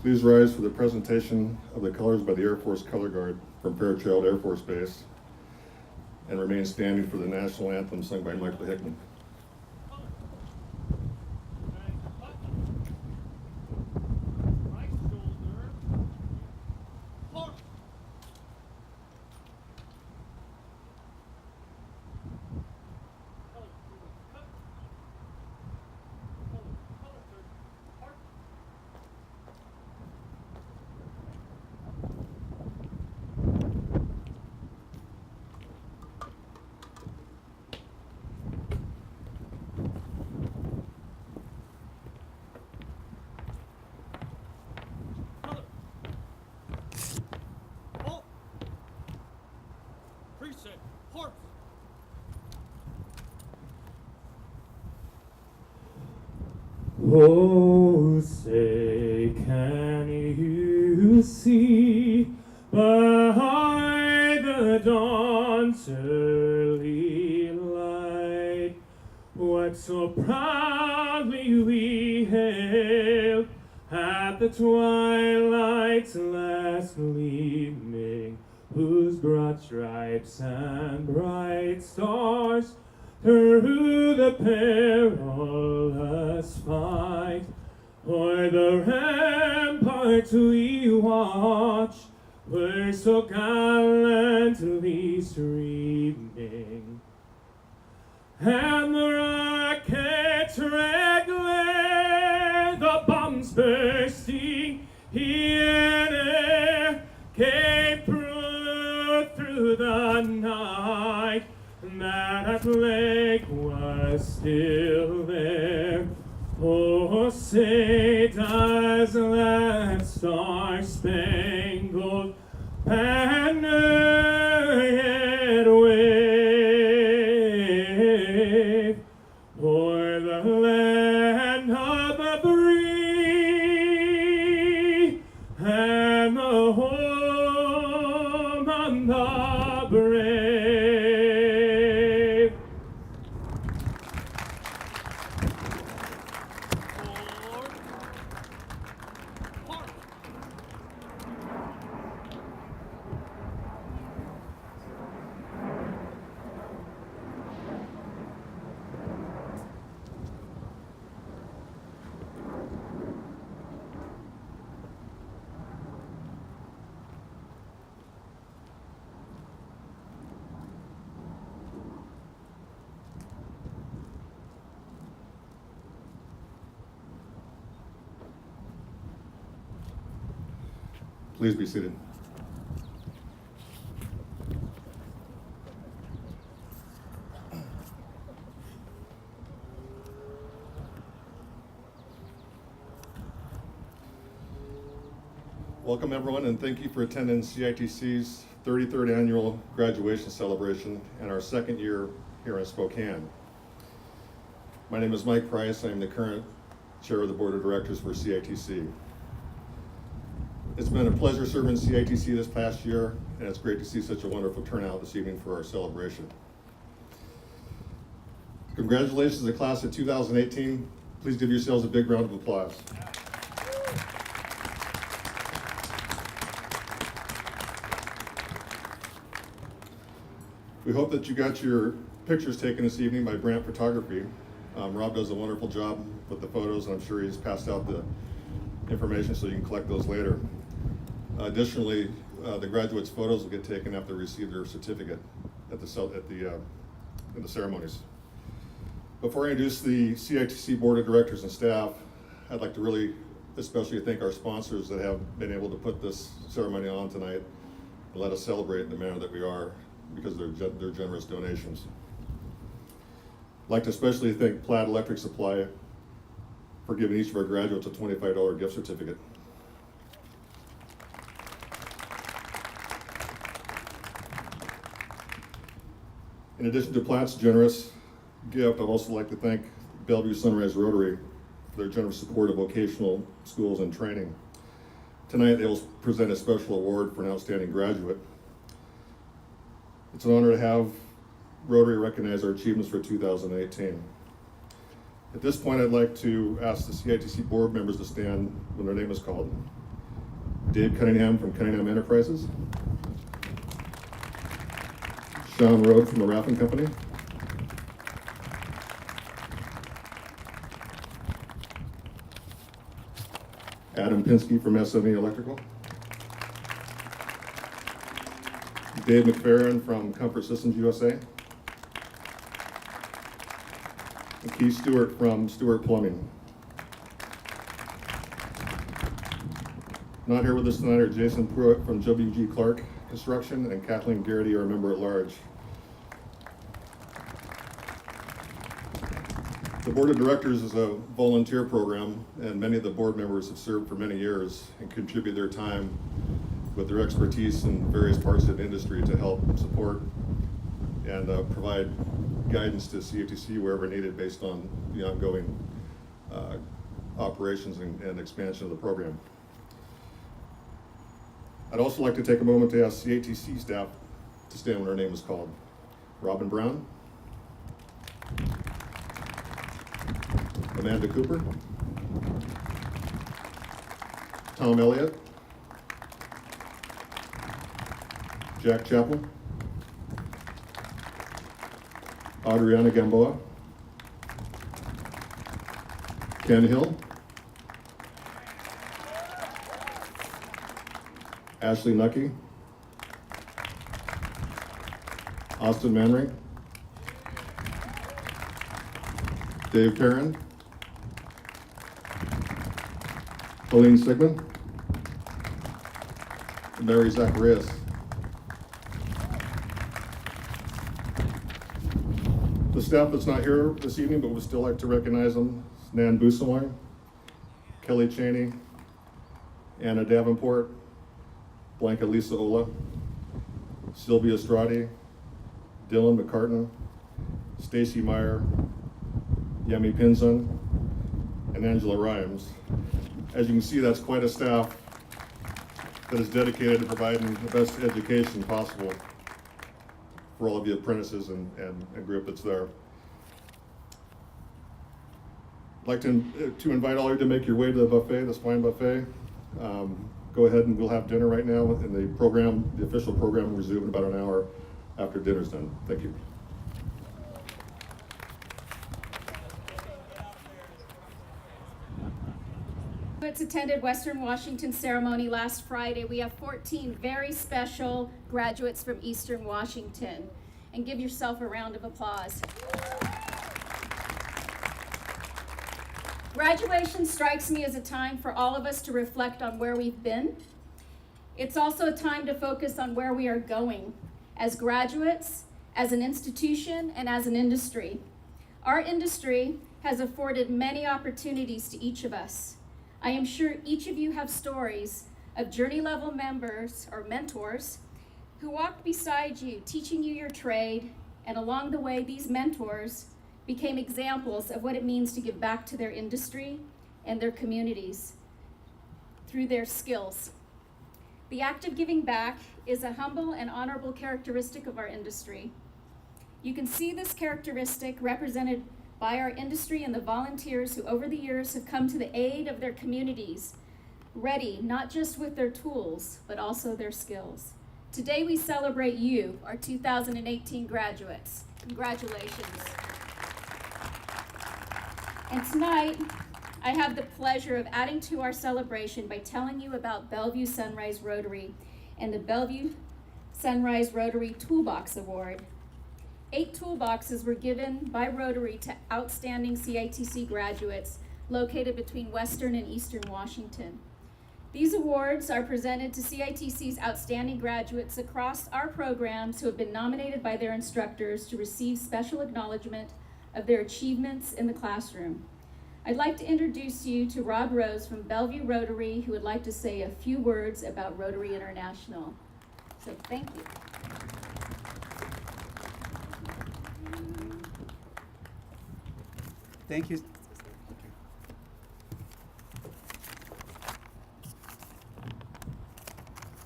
Please rise for the presentation of the colors by the Air Force Color Guard from Fairchild Air Force Base, and remain standing for the national anthem sung by Michael Hickman. Oh, say, can you see by the dawn's early light what so proudly we hailed at the twilight's last gleaming, whose broad stripes and bright stars through the perilous fight o'er the ramparts we watched were so gallantly streaming, and the rockets' red glare, the bombs bursting here and there, came through the night that at length was still there. Oh, say, does that star-spangled banner yet wave o'er the land of the free and the home of the brave? Please be seated. Welcome everyone, and thank you for attending CITC's 33rd annual graduation celebration and our second year here in Spokane. My name is Mike Price. I am the current chair of the board of directors for CITC. It's been a pleasure serving CITC this past year, and it's great to see such a wonderful turnout this evening for our celebration. Congratulations to the class of 2018. Please give yourselves a big round of applause. We hope that you got your pictures taken this evening by Brant Photography. Rob does a wonderful job with the photos, and I'm sure he's passed out the information so you can collect those later. Additionally, the graduates' photos will get taken after they receive their certificate in the ceremonies. Before I introduce the CITC Board of Directors and staff, I'd like to really especially thank our sponsors that have been able to put this ceremony on tonight and let us celebrate in the manner that we are because of their generous donations. I'd like to especially thank Plaid Electric Supply for giving each of our graduates a $25 gift certificate. In addition to Platt's generous gift, I'd also like to thank Bellevue Sunrise Rotary for their generous support of vocational schools and training. Tonight they will present a special award for an outstanding graduate. It's an honor to have Rotary recognize our achievements for 2018. At this point, I'd like to ask the CITC board members to stand when their name is called. Dave Cunningham from Cunningham Enterprises. Sean Rode from the Raffin Company. Adam Pinsky from SME Electrical. Dave McFerrin from Comfort Systems USA. And Keith Stewart from Stewart Plumbing. Not here with us tonight are Jason Pruitt from W.G. Clark Construction and Kathleen Garrity, our member at large. The Board of Directors is a volunteer program, and many of the board members have served for many years and contribute their time with their expertise in various parts of the industry to help support and provide guidance to CITC wherever needed based on the ongoing operations and expansion of the program. I'd also like to take a moment to ask CITC staff to stand when our name is called. Robin Brown. Amanda Cooper. Tom Elliott. Jack Chappell. Adriana Gamboa. Ken Hill. Ashley Nucky. Austin Manring. Dave Perrin. Colleen Sigmund. And Mary Zacharias. The staff that's not here this evening but would still like to recognize them: Nan Busawang, Kelly Cheney, Anna Davenport, Blanca Lisa Ola, Sylvia Strati, Dylan McCartan, Stacy Meyer, Yemi Pinzon, and Angela Rhymes. As you can see, that's quite a staff that is dedicated to providing the best education possible for all of the apprentices and group that's there. I'd like to invite all of you to make your way to the buffet, the swine buffet. Go ahead and we'll have dinner right now, and the official program will resume in about an hour after dinner's done. Thank you. Graduates attended Western Washington ceremony last Friday. We have 14 very special graduates from Eastern Washington. And give yourself a round of applause. Graduation strikes me as a time for all of us to reflect on where we've been. It's also a time to focus on where we are going as graduates, as an institution, and as an industry. Our industry has afforded many opportunities to each of us. I am sure each of you have stories of journey level members or mentors who walked beside you, teaching you your trade, and along the way, these mentors became examples of what it means to give back to their industry and their communities through their skills. The act of giving back is a humble and honorable characteristic of our industry. You can see this characteristic represented by our industry and the volunteers who over the years have come to the aid of their communities, ready not just with their tools, but also their skills. Today we celebrate you, our 2018 graduates. Congratulations. And tonight, I have the pleasure of adding to our celebration by telling you about Bellevue Sunrise Rotary and the Bellevue Sunrise Rotary Toolbox Award. 8 toolboxes were given by Rotary to outstanding CITC graduates located between Western and Eastern Washington. These awards are presented to CITC's outstanding graduates across our programs who have been nominated by their instructors to receive special acknowledgement of their achievements in the classroom. I'd like to introduce you to Rob Rose from Bellevue Rotary, who would like to say a few words about Rotary International. So thank you. Thank you.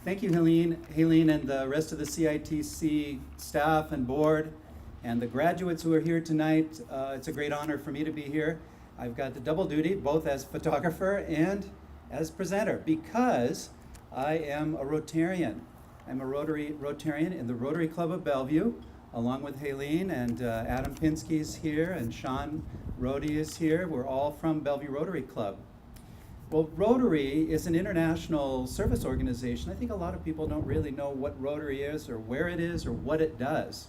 Thank you, Helene, and the rest of the CITC staff and board, and the graduates who are here tonight. It's a great honor for me to be here. I've got the double duty, both as photographer and as presenter, because I am a Rotarian. I'm a Rotarian in the Rotary Club of Bellevue, along with Haleen, and Adam Pinsky is here, and Sean Rhodey is here. We're all from Bellevue Rotary Club. Well, Rotary is an international service organization. I think a lot of people don't really know what Rotary is or where it is or what it does.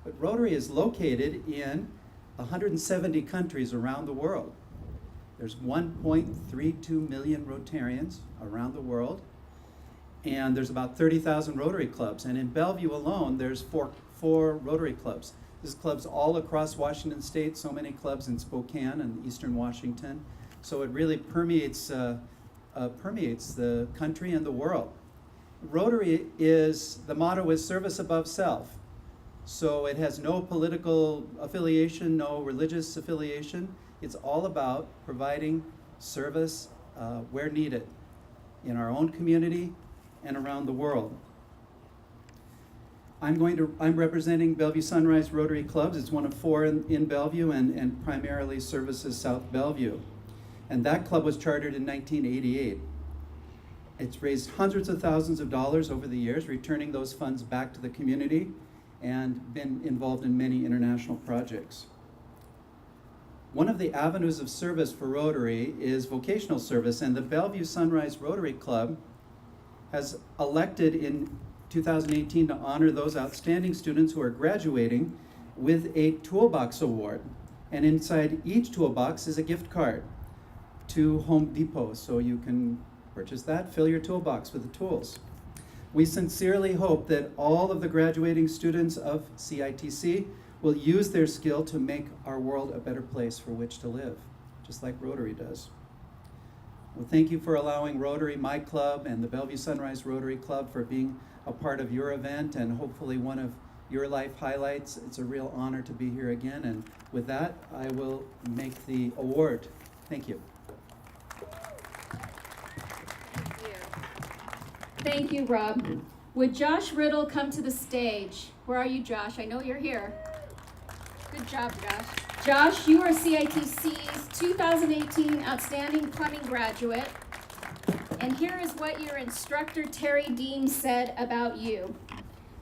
But Rotary is located in 170 countries around the world. There's 1.32 million Rotarians around the world, and there's about 30,000 Rotary clubs. And in Bellevue alone, there's four Rotary clubs. There's clubs all across Washington State, so many clubs in Spokane and eastern Washington. So it really permeates the country and the world. Rotary the motto is service above self. So it has no political affiliation, no religious affiliation. It's all about providing service where needed in our own community and around the world. I'm representing Bellevue Sunrise Rotary Clubs. It's one of four in Bellevue and primarily services South Bellevue. And that club was chartered in 1988. It's raised hundreds of thousands of dollars over the years, returning those funds back to the community, and been involved in many international projects. One of the avenues of service for Rotary is vocational service, and the Bellevue Sunrise Rotary Club has elected in 2018 to honor those outstanding students who are graduating with a toolbox award. And inside each toolbox is a gift card to Home Depot, so you can purchase that, fill your toolbox with the tools. We sincerely hope that all of the graduating students of CITC will use their skill to make our world a better place for which to live, just like Rotary does. Well, thank you for allowing Rotary, my club, and the Bellevue Sunrise Rotary Club for being a part of your event and hopefully one of your life highlights. It's a real honor to be here again, and with that, I will make the award. Thank you. Thank you, Rob. Would Josh Riddle come to the stage? Where are you, Josh? I know you're here. Good job, Josh. Josh, you are CITC's 2018 Outstanding Plumbing Graduate. And here is what your instructor, Terry Dean, said about you.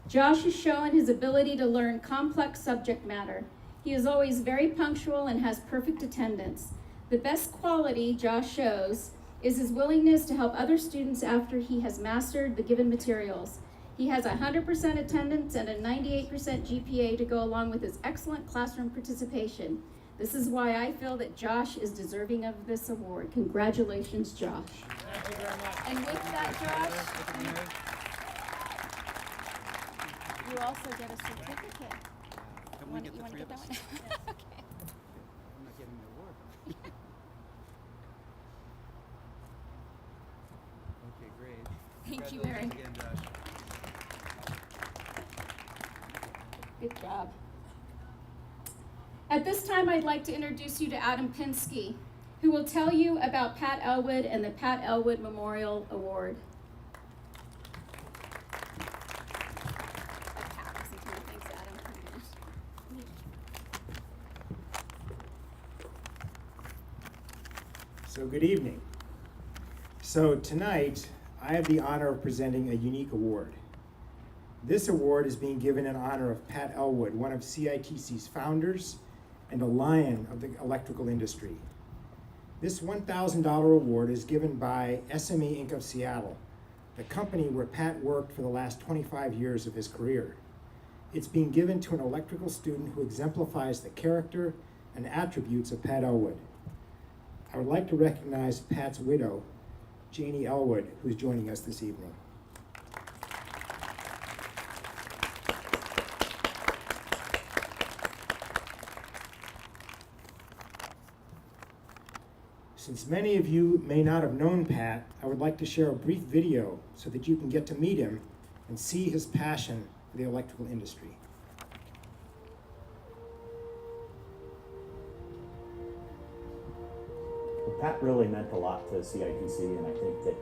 Josh has shown his ability to learn complex subject matter. He is always very punctual and has perfect attendance. The best quality Josh shows is his willingness to help other students after he has mastered the given materials. He has 100% attendance and a 98% GPA to go along with his excellent classroom participation. This is why I feel that Josh is deserving of this award. Congratulations, Josh. Thank you very much. And with that, Josh, you also get a certificate. Can we get the three of us? Okay. I'm not getting the award. Okay, great. Thank you, Mary. Congratulations again, Josh. Good job. At this time, I'd like to introduce you to Adam Pinsky, who will tell you about Pat Elwood and the Pat Elwood Memorial Award. Thanks, Adam. So good evening. So tonight, I have the honor of presenting a unique award. This award is being given in honor of Pat Elwood, one of CITC's founders and a lion of the electrical industry. This $1,000 award is given by SME Inc. of Seattle, the company where Pat worked for the last 25 years of his career. It's being given to an electrical student who exemplifies the character and attributes of Pat Elwood. I would like to recognize Pat's widow, Janie Elwood, who's joining us this evening. Since many of you may not have known Pat, I would like to share a brief video so that you can get to meet him and see his passion for the electrical industry. Well, Pat really meant a lot to CITC, and I think that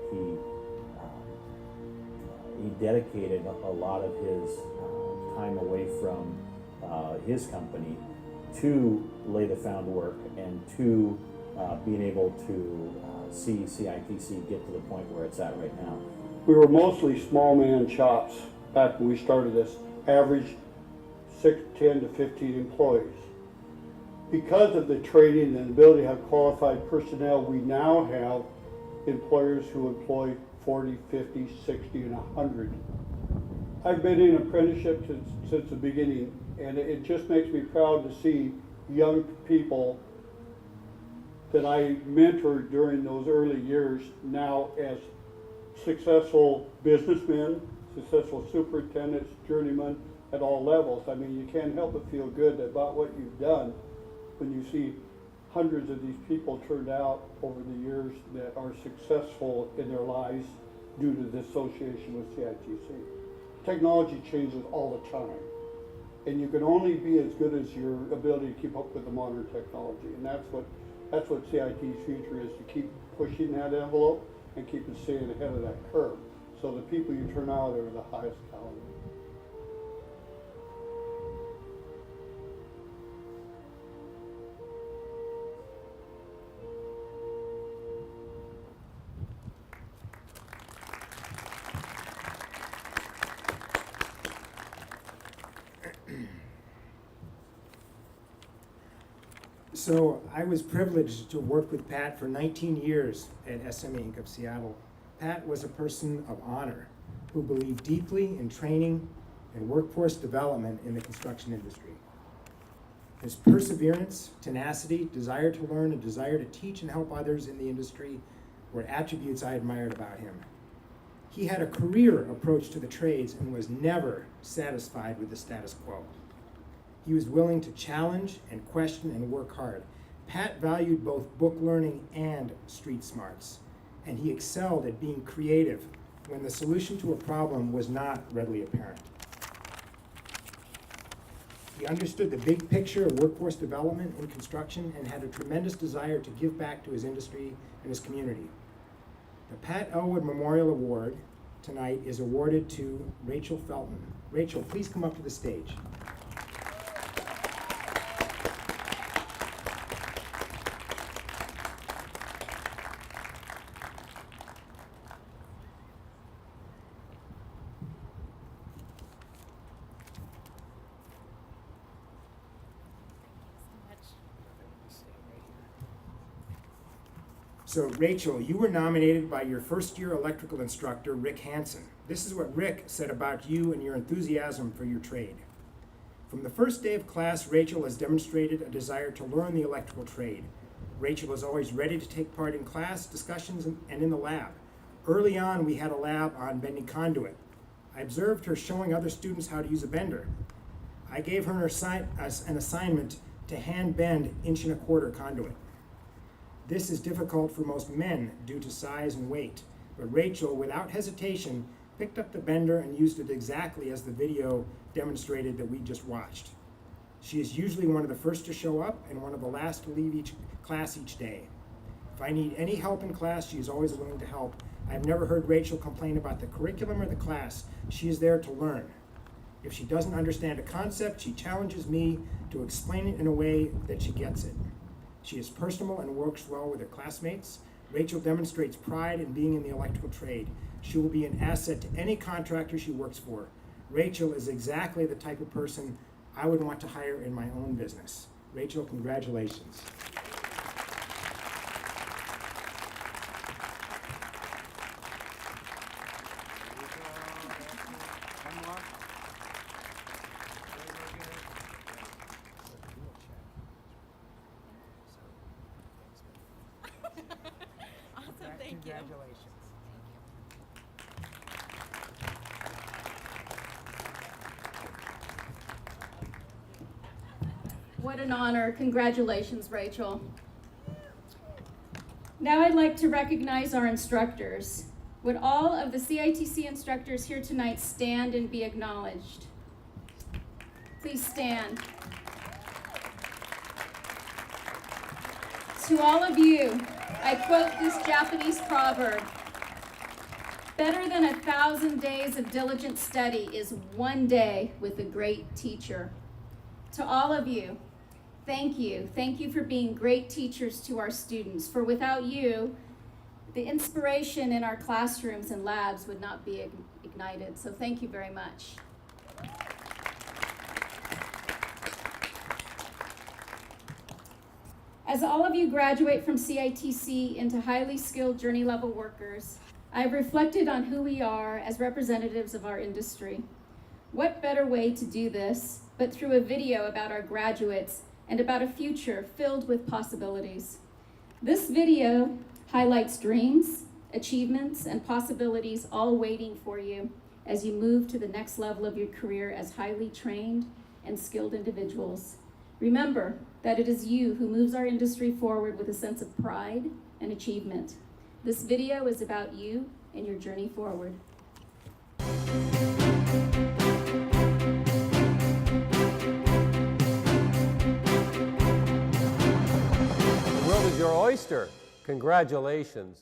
he dedicated a lot of his time away from his company to lay the groundwork and to being able to see CITC get to the point where it's at right now. We were mostly small man shops back when we started this, average 10 to 15 employees. Because of the training and ability to have qualified personnel, we now have employers who employ 40, 50, 60, and 100. I've been in apprenticeship since the beginning, and it just makes me proud to see young people that I mentored during those early years now as successful businessmen, successful superintendents, journeymen at all levels. I mean, you can't help but feel good about what you've done when you see hundreds of these people turned out over the years that are successful in their lives due to the association with CITC. Technology changes all the time, and you can only be as good as your ability to keep up with the modern technology, and that's what CIT's future is, to keep pushing that envelope and keep it staying ahead of that curve, so the people you turn out are the highest caliber. So I was privileged to work with Pat for 19 years at SM Inc. of Seattle. Pat was a person of honor who believed deeply in training and workforce development in the construction industry. His perseverance, tenacity, desire to learn, and desire to teach and help others in the industry were attributes I admired about him. He had a career approach to the trades and was never satisfied with the status quo. He was willing to challenge and question and work hard. Pat valued both book learning and street smarts, and he excelled at being creative when the solution to a problem was not readily apparent. He understood the big picture of workforce development in construction and had a tremendous desire to give back to his industry and his community. The Pat Elwood Memorial Award tonight is awarded to Rachel Felton. Rachel, please come up to the stage. So Rachel, you were nominated by your first year electrical instructor, Rick Hansen. This is what Rick said about you and your enthusiasm for your trade. From the first day of class, Rachel has demonstrated a desire to learn the electrical trade. Rachel is always ready to take part in class discussions and in the lab. Early on, we had a lab on bending conduit. I observed her showing other students how to use a bender. I gave her an assignment to hand bend 1.25 inch conduit. This is difficult for most men due to size and weight, but Rachel, without hesitation, picked up the bender and used it exactly as the video demonstrated that we just watched. She is usually one of the first to show up and one of the last to leave class each day. If I need any help in class, she is always willing to help. I've never heard Rachel complain about the curriculum or the class. She is there to learn. If she doesn't understand a concept, she challenges me to explain it in a way that she gets it. She is personable and works well with her classmates. Rachel demonstrates pride in being in the electrical trade. She will be an asset to any contractor she works for. Rachel is exactly the type of person I would want to hire in my own business. Rachel, congratulations. Awesome, thank you. Congratulations. What an honor. Congratulations, Rachel. Now I'd like to recognize our instructors. Would all of the CITC instructors here tonight stand and be acknowledged? Please stand. To all of you, I quote this Japanese proverb: better than 1,000 days of diligent study is one day with a great teacher. To all of you, thank you. Thank you for being great teachers to our students. For without you, the inspiration in our classrooms and labs would not be ignited. So thank you very much. As all of you graduate from CITC into highly skilled journey level workers, I have reflected on who we are as representatives of our industry. What better way to do this but through a video about our graduates and about a future filled with possibilities. This video highlights dreams, achievements, and possibilities all waiting for you as you move to the next level of your career as highly trained and skilled individuals. Remember that it is you who moves our industry forward with a sense of pride and achievement. This video is about you and your journey forward. The world is your oyster. Congratulations.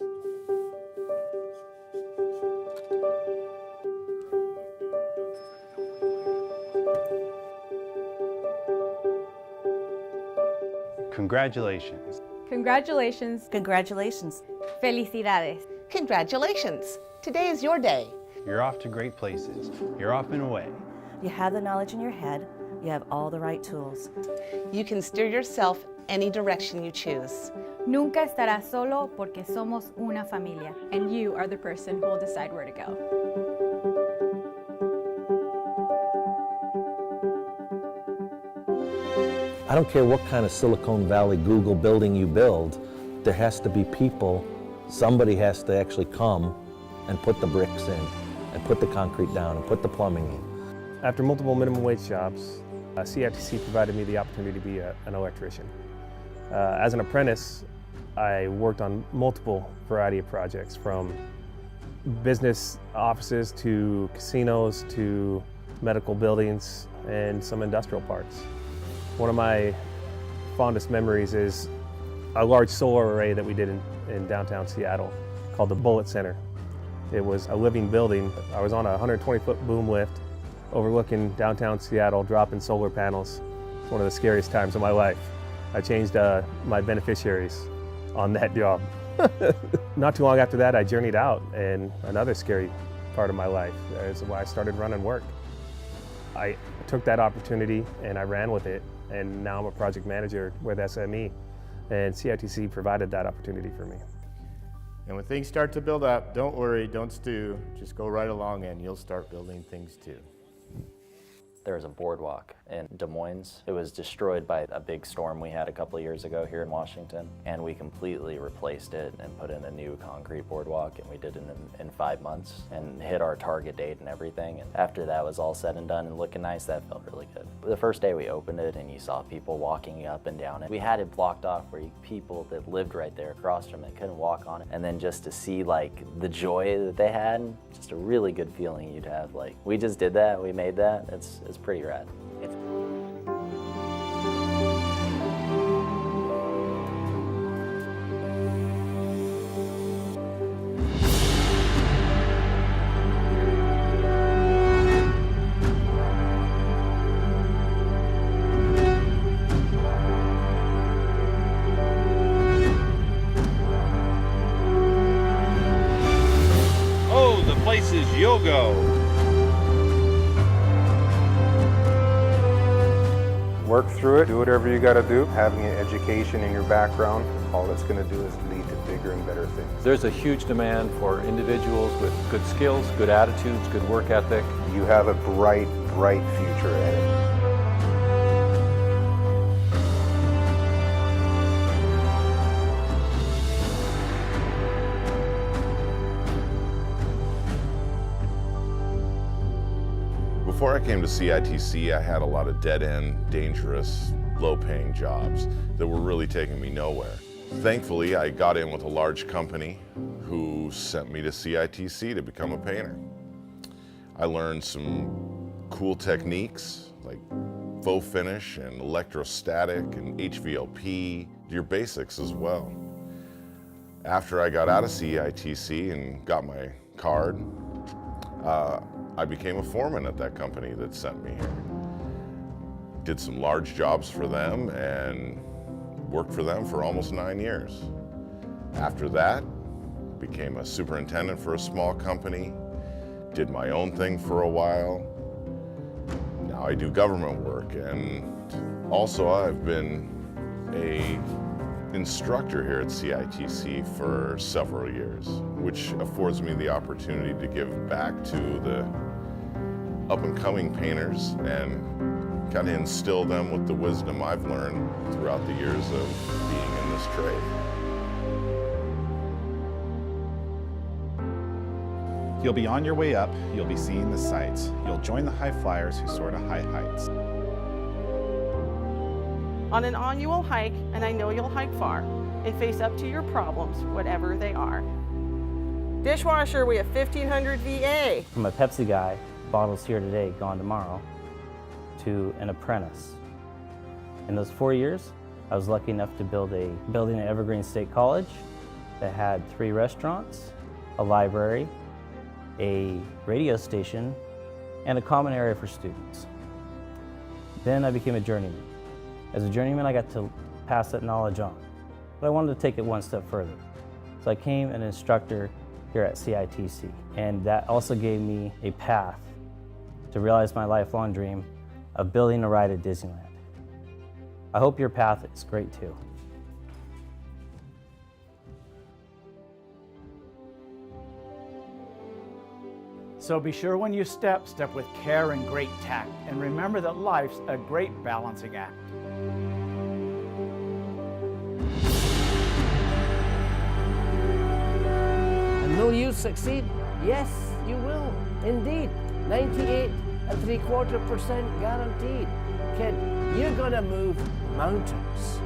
Congratulations. Congratulations. Congratulations. Felicidades. Congratulations. Today is your day. You're off to great places. You're off and away. You have the knowledge in your head. You have all the right tools. You can steer yourself any direction you choose. Nunca estarás solo porque somos una familia. And you are the person who will decide where to go. I don't care what kind of Silicon Valley Google building you build, there has to be people, somebody has to actually come and put the bricks in, and put the concrete down, and put the plumbing in. After multiple minimum wage jobs, CITC provided me the opportunity to be an electrician. As an apprentice, I worked on multiple variety of projects, from business offices to casinos to medical buildings and some industrial parks. One of my fondest memories is a large solar array that we did in downtown Seattle called the Bullet Center. It was a living building. I was on a 120-foot boom lift overlooking downtown Seattle, dropping solar panels. It's one of the scariest times of my life. I changed my beneficiaries on that job. Not too long after that, I journeyed out, and another scary part of my life is why I started running work. I took that opportunity and I ran with it, and now I'm a project manager with SME, and CITC provided that opportunity for me. And when things start to build up, don't worry, don't stew, just go right along and you'll start building things too. There was a boardwalk in Des Moines. It was destroyed by a big storm we had a couple of years ago here in Washington, and we completely replaced it and put in a new concrete boardwalk, and we did it in 5 months and hit our target date and everything. And after that was all said and done and looking nice, that felt really good. The first day we opened it and you saw people walking up and down it. We had it blocked off where people that lived right there across from it couldn't walk on it. And then just to see like the joy that they had, just a really good feeling you'd have. Like, we just did that, we made that, it's pretty rad. Oh, the places you'll go. Work through it, do whatever you got to do. Having an education in your background, all that's going to do is lead to bigger and better things. There's a huge demand for individuals with good skills, good attitudes, good work ethic. You have a bright, bright future ahead. Before I came to CITC, I had a lot of dead-end, dangerous, low-paying jobs that were really taking me nowhere. Thankfully, I got in with a large company who sent me to CITC to become a painter. I learned some cool techniques like faux finish and electrostatic and HVLP, your basics as well. After I got out of CITC and got my card, I became a foreman at that company that sent me here. Did some large jobs for them and worked for them for almost 9 years. After that, became a superintendent for a small company, did my own thing for a while. Now I do government work, and also I've been an instructor here at CITC for several years, which affords me the opportunity to give back to the up-and-coming painters and kind of instill them with the wisdom I've learned throughout the years of being in this trade. You'll be on your way up, you'll be seeing the sights. You'll join the high flyers who soar to high heights. On an annual hike, and I know you'll hike far, and face up to your problems, whatever they are. Dishwasher, we have 1500 VA. From a Pepsi guy, bottles here today, gone tomorrow, to an apprentice. In those 4 years, I was lucky enough to build a building at Evergreen State College that had 3 restaurants, a library, a radio station, and a common area for students. Then I became a journeyman. As a journeyman, I got to pass that knowledge on, but I wanted to take it one step further. So I became an instructor here at CITC, and that also gave me a path to realize my lifelong dream of building a ride at Disneyland. I hope your path is great too. So be sure when you step with care and great tact, and remember that life's a great balancing act. And will you succeed? Yes, you will, indeed. 98.75% guaranteed. Kid, you're gonna move mountains.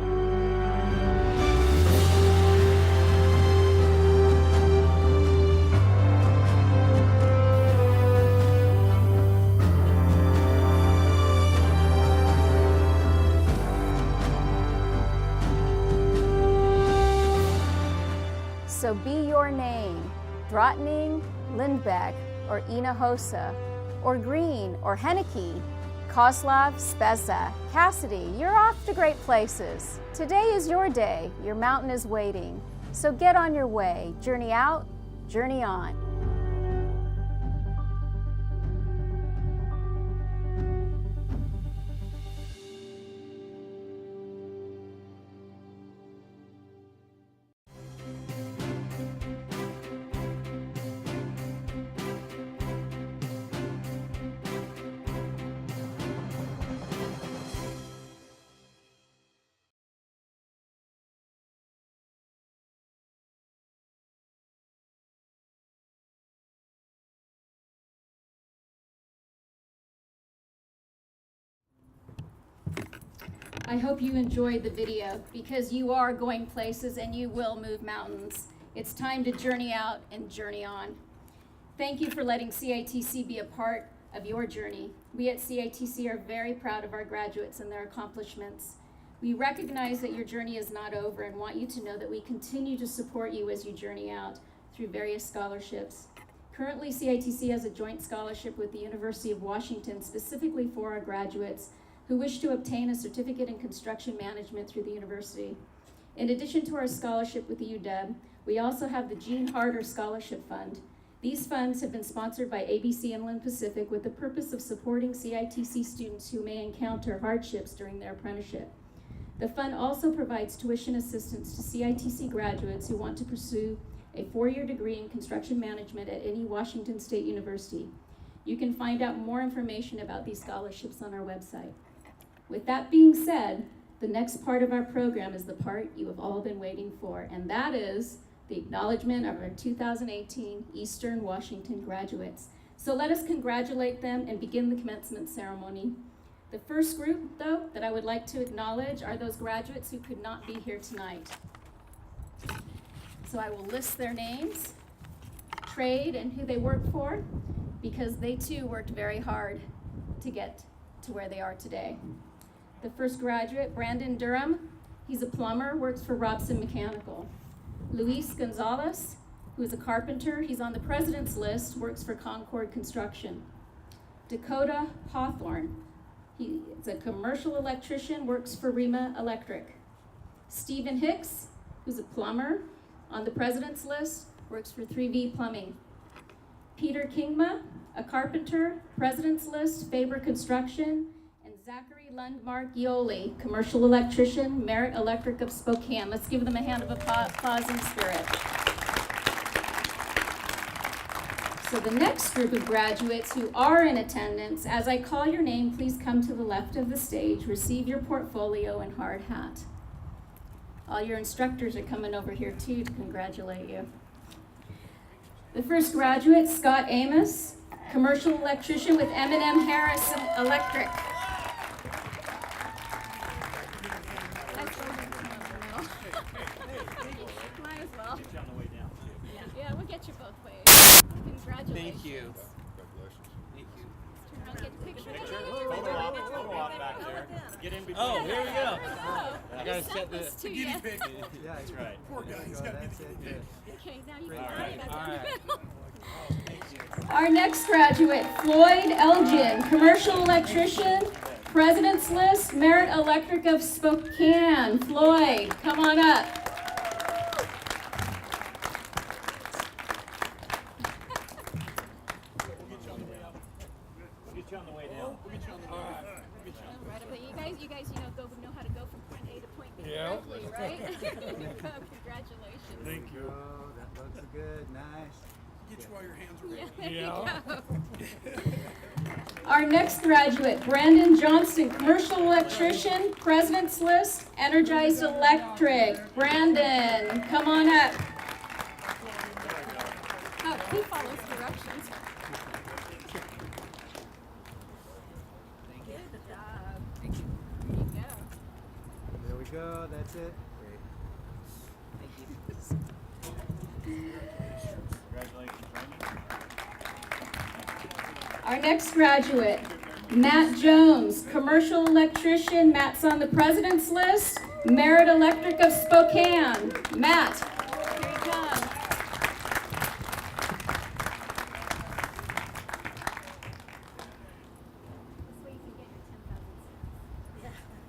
So be your name, Drottning, Lindbeck, or Hinojosa, or Green, or Henneke, Koslav, Speza, Cassidy, you're off to great places. Today is your day, your mountain is waiting. So get on your way, journey out, journey on. I hope you enjoyed the video because you are going places and you will move mountains. It's time to journey out and journey on. Thank you for letting CITC be a part of your journey. We at CITC are very proud of our graduates and their accomplishments. We recognize that your journey is not over and want you to know that we continue to support you as you journey out through various scholarships. Currently, CITC has a joint scholarship with the University of Washington specifically for our graduates who wish to obtain a certificate in construction management through the university. In addition to our scholarship with the UW, we also have the Gene Harder Scholarship Fund. These funds have been sponsored by ABC Inland Pacific with the purpose of supporting CITC students who may encounter hardships during their apprenticeship. The fund also provides tuition assistance to CITC graduates who want to pursue a 4-year degree in construction management at any Washington State University. You can find out more information about these scholarships on our website. With that being said, the next part of our program is the part you have all been waiting for, and that is the acknowledgement of our 2018 Eastern Washington graduates. So let us congratulate them and begin the commencement ceremony. The first group, though, that I would like to acknowledge are those graduates who could not be here tonight. So I will list their names, trade, and who they work for, because they too worked very hard to get to where they are today. The first graduate, Brandon Durham, he's a plumber, works for Robson Mechanical. Luis Gonzalez, who is a carpenter, he's on the president's list, works for Concord Construction. Dakota Hawthorne, he is a commercial electrician, works for Rima Electric. Stephen Hicks, who's a plumber, on the president's list, works for 3V Plumbing. Peter Kingma, a carpenter, President's List, Faber Construction, and Zachary Lundmark Yoli, commercial electrician, Merit Electric of Spokane. Let's give them a hand of applause in spirit. So the next group of graduates who are in attendance, as I call your name, please come to the left of the stage, receive your portfolio and hard hat. All your instructors are coming over here too to congratulate you. The first graduate, Scott Amos, commercial electrician with M&M Harris Electric. Might as well. Yeah, we'll get you both ways. Congratulations. Thank you. Thank you. Get a picture. Photo op back there. Get in between. Oh, here we go. I gotta set the guinea pig. Yeah, that's right. Poor guy, he's got to be the Okay, now you can All right. Our next graduate, Floyd Elgin, commercial electrician, President's List, Merit Electric of Spokane. Floyd, come on up. We'll get you on the way down. We'll get you on the way down. Right, but you guys, know how to go from point A to point B Yeah. correctly, right? Congratulations. Thank you. Oh, that looks good. Nice. Get you while your hands are ready. Yeah, there you go. Our next graduate, Brandon Johnston, commercial electrician, President's List, Energized Electric. Brandon, come on up. Oh, he follows directions. Good job. Thank you. There you go. There we go. That's it. Great. Thank you. Congratulations, Our next graduate, Matt Jones, commercial electrician. Matt's on the President's List, Merit Electric of Spokane. Matt. Here you come. This way you can get your 10,000 cents. Congratulations.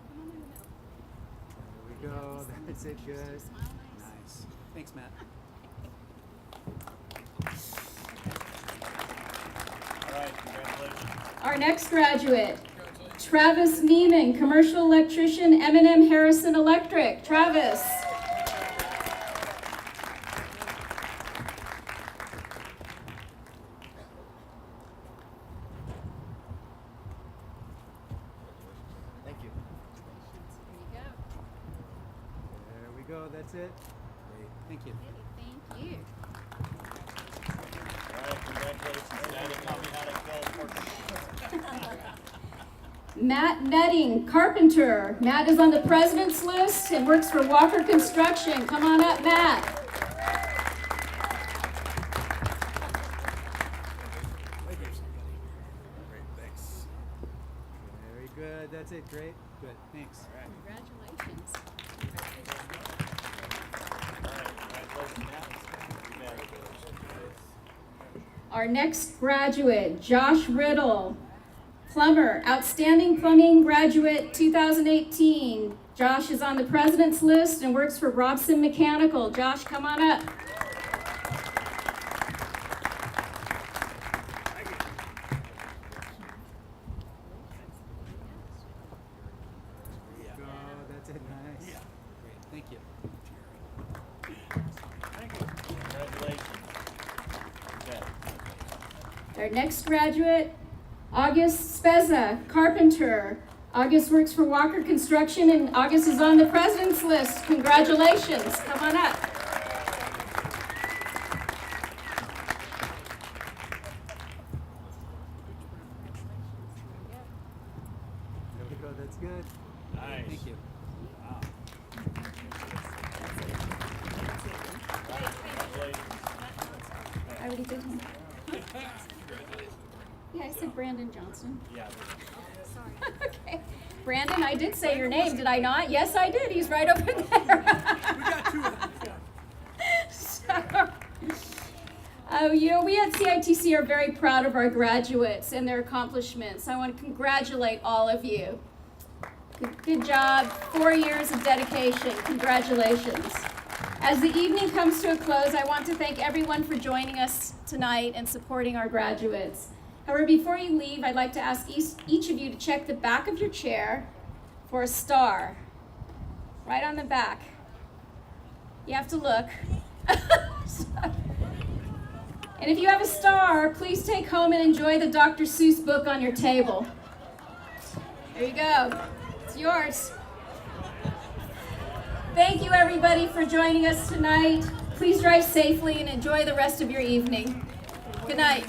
Come on in the middle. There we go. That's it. Good. Nice. Thanks, Matt. All right, congratulations. Our next graduate, Travis Neiman, commercial electrician, M&M Harrison Electric. Travis. Thank you. There you go. There we go. That's it. Great. Thank you. Thank you. All right, congratulations. Daddy taught me how to kill pork. Matt Netting, carpenter. Matt is on the President's List and works for Walker Construction. Come on up, Matt. Very good. That's it. Great. Good. Thanks. Congratulations. Our next graduate, Josh Riddle, plumber, outstanding plumbing graduate 2018. Josh is on the President's List and works for Robson Mechanical. Josh, come on up. Go. That's it. Nice. Yeah. Great. Thank you. Congratulations. Okay. Our next graduate, August Spezza, carpenter. August works for Walker Construction and August is on the President's List. Congratulations. Come on up. There we go. That's good. Nice. Thank you. Wow. I already did him. Yeah, I said Brandon Johnson. Yeah. Sorry. Okay. Brandon, I did say your name, did I not? Yes, I did. He's right over there. We got two of them. We at CITC are very proud of our graduates and their accomplishments. I want to congratulate all of you. Good job. 4 years of dedication. Congratulations. As the evening comes to a close, I want to thank everyone for joining us tonight and supporting our graduates. However, before you leave, I'd like to ask each of you to check the back of your chair for a star. Right on the back. You have to look. And if you have a star, please take home and enjoy the Dr. Seuss book on your table. There you go. It's yours. Thank you, everybody, for joining us tonight. Please drive safely and enjoy the rest of your evening. Good night.